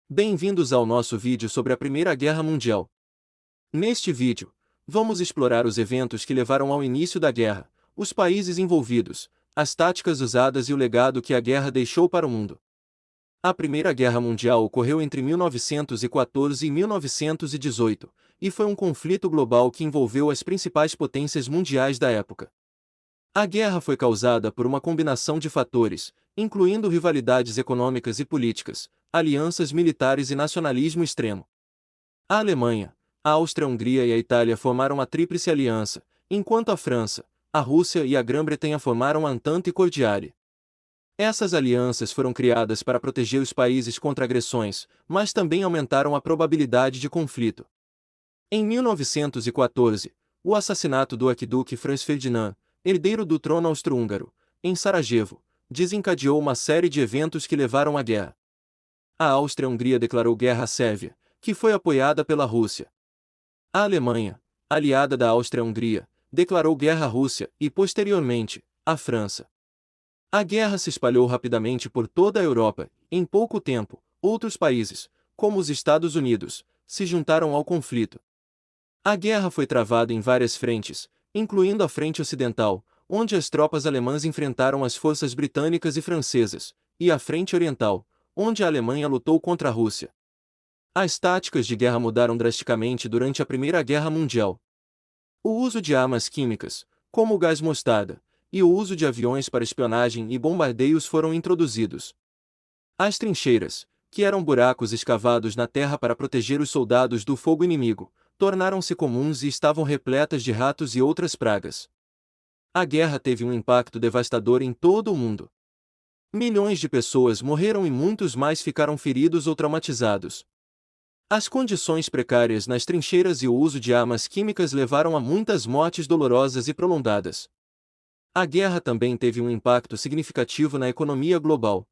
Bem-vindos ao nosso vídeo sobre a Primeira Guerra Mundial. Neste vídeo, vamos explorar os eventos que levaram ao início da guerra, os países envolvidos, as táticas usadas e o legado que a guerra deixou para o mundo. A Primeira Guerra Mundial ocorreu entre 1914 e 1918, e foi um conflito global que envolveu as principais potências mundiais da época. A guerra foi causada por uma combinação de fatores, incluindo rivalidades econômicas e políticas, alianças militares e nacionalismo extremo. A Alemanha, a Áustria-Hungria e a Itália formaram a Tríplice Aliança, enquanto a França, a Rússia e a Grã-Bretanha formaram a Entente Cordiale. Essas alianças foram criadas para proteger os países contra agressões, mas também aumentaram a probabilidade de conflito. Em 1914, o assassinato do arquiduque Franz Ferdinand, herdeiro do trono austro-húngaro, em Sarajevo, desencadeou uma série de eventos que levaram à guerra. A Áustria-Hungria declarou guerra à Sérvia, que foi apoiada pela Rússia. A Alemanha, aliada da Áustria-Hungria, declarou guerra à Rússia e, posteriormente, à França. A guerra se espalhou rapidamente por toda a Europa. Em pouco tempo, outros países, como os Estados Unidos, se juntaram ao conflito. A guerra foi travada em várias frentes, incluindo a Frente Ocidental, onde as tropas alemãs enfrentaram as forças britânicas e francesas, e a Frente Oriental, onde a Alemanha lutou contra a Rússia. As táticas de guerra mudaram drasticamente durante a Primeira Guerra Mundial. O uso de armas químicas, como o gás mostarda, e o uso de aviões para espionagem e bombardeios foram introduzidos. As trincheiras, que eram buracos escavados na terra para proteger os soldados do fogo inimigo, tornaram-se comuns e estavam repletas de ratos e outras pragas. A guerra teve um impacto devastador em todo o mundo. Milhões de pessoas morreram e muitos mais ficaram feridos ou traumatizados. As condições precárias nas trincheiras e o uso de armas químicas levaram a muitas mortes dolorosas e prolongadas. A guerra também teve um impacto significativo na economia global.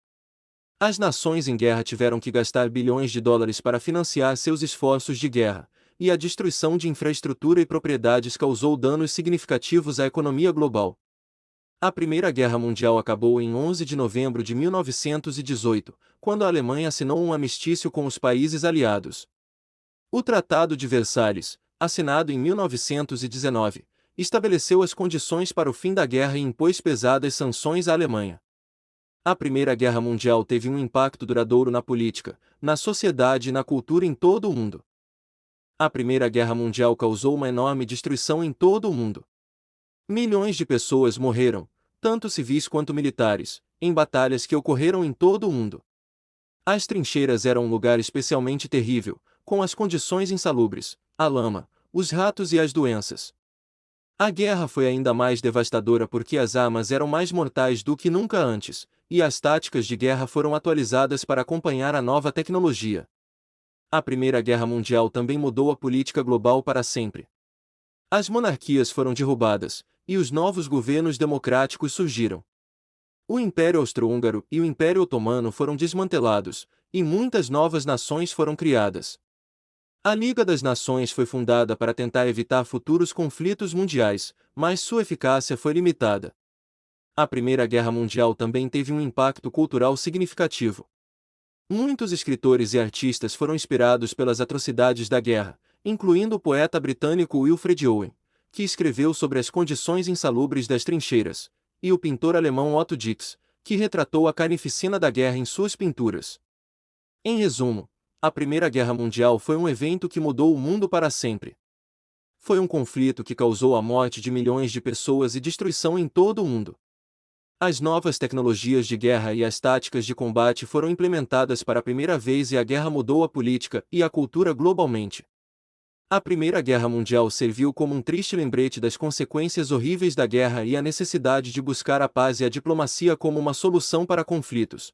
As nações em guerra tiveram que gastar bilhões de dólares para financiar seus esforços de guerra, e a destruição de infraestrutura e propriedades causou danos significativos à economia global. A Primeira Guerra Mundial acabou em 11 de novembro de 1918, quando a Alemanha assinou um armistício com os países aliados. O Tratado de Versalhes, assinado em 1919, estabeleceu as condições para o fim da guerra e impôs pesadas sanções à Alemanha. A Primeira Guerra Mundial teve um impacto duradouro na política, na sociedade e na cultura em todo o mundo. A Primeira Guerra Mundial causou uma enorme destruição em todo o mundo. Milhões de pessoas morreram, tanto civis quanto militares, em batalhas que ocorreram em todo o mundo. As trincheiras eram um lugar especialmente terrível, com as condições insalubres, a lama, os ratos e as doenças. A guerra foi ainda mais devastadora porque as armas eram mais mortais do que nunca antes, e as táticas de guerra foram atualizadas para acompanhar a nova tecnologia. A Primeira Guerra Mundial também mudou a política global para sempre. As monarquias foram derrubadas, e os novos governos democráticos surgiram. O Império Austro-Húngaro e o Império Otomano foram desmantelados, e muitas novas nações foram criadas. A Liga das Nações foi fundada para tentar evitar futuros conflitos mundiais, mas sua eficácia foi limitada. A Primeira Guerra Mundial também teve um impacto cultural significativo. Muitos escritores e artistas foram inspirados pelas atrocidades da guerra, incluindo o poeta britânico Wilfred Owen, que escreveu sobre as condições insalubres das trincheiras, e o pintor alemão Otto Dix, que retratou a carnificina da guerra em suas pinturas. Em resumo, a Primeira Guerra Mundial foi um evento que mudou o mundo para sempre. Foi um conflito que causou a morte de milhões de pessoas e destruição em todo o mundo. As novas tecnologias de guerra e as táticas de combate foram implementadas para a primeira vez e a guerra mudou a política e a cultura globalmente. A Primeira Guerra Mundial serviu como um triste lembrete das consequências horríveis da guerra e a necessidade de buscar a paz e a diplomacia como uma solução para conflitos.